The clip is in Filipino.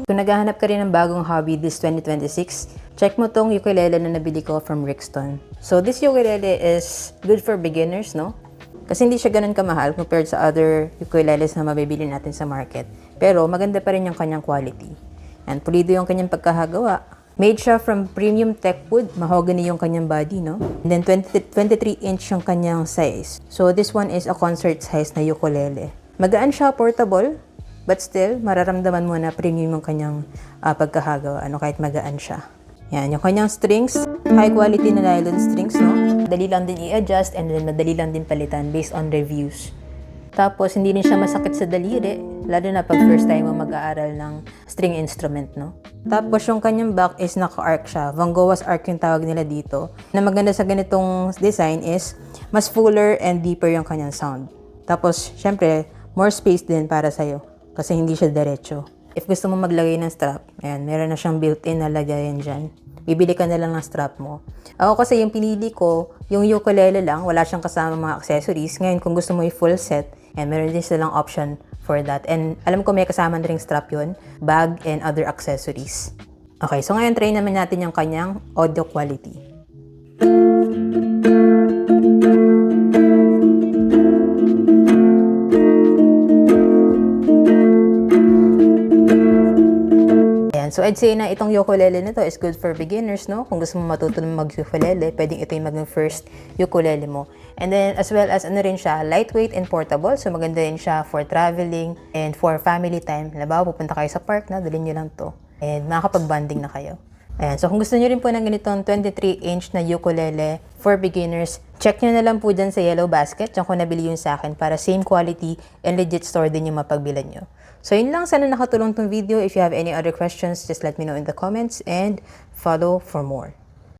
Kung naghahanap ka rin ng bagong hobby this 2026, check mo tong ukulele na nabili ko from Rixton. So this ukulele is good for beginners, no? Kasi hindi siya ganun kamahal compared sa other ukuleles na mabibili natin sa market. Pero maganda pa rin yung kanyang quality. And pulido yung kanyang pagkakagawa. Made siya from premium teak wood, mahogany yung kanyang body, no? And then 23-inch yung kanyang size. So this one is a concert size na ukulele. Magaan siya, portable, but still, mararamdaman mo na premium yung kanyang pagkakagawa, kahit magaan siya. Yan, yung kanyang strings, high quality na nylon strings, no? Madali lang din i-adjust and then madali lang din palitan based on reviews. Tapos, hindi rin siya masakit sa daliri, lalo na pag first time mo mag-aaral ng string instrument, no? Tapos, yung kanyang back is naka-arc siya. Van Gogh's arc yung tawag nila dito. Na maganda sa ganitong design is, mas fuller and deeper yung kanyang sound. Tapos, syempre, more space din para sa'yo. Kasi hindi siya diretso. If gusto mo maglagay ng strap, ayan, meron na siyang built-in na lagayan dyan. Bibili ka na lang ng strap mo. Ako kasi yung pinili ko, yung ukulele lang, wala siyang kasama mga accessories. Ngayon, kung gusto mo yung full set, and meron din silang option for that. And alam ko may kasama na ring strap yun, bag, and other accessories. Okay, so ngayon try naman natin yung kanyang audio quality. So I'd say na itong ukulele na to is good for beginners, no? Kung gusto mo matuto mag-ukulele, pwedeng ito yung maging first ukulele mo. And then as well as rin siya, lightweight and portable. So maganda rin siya for traveling and for family time. Halimbawa, pupunta kayo sa park na, dalhin nyo lang to. And makakapag-bonding na kayo. Ayan. So kung gusto nyo rin po ng ganitong 23-inch na ukulele for beginners, check nyo na lang po dyan sa Yellow Basket. Diyan ko nabili yun sa akin para same quality and legit store din yung mapagbilan nyo. So yun lang, sana nakatulong tong video. If you have any other questions, just let me know in the comments and follow for more.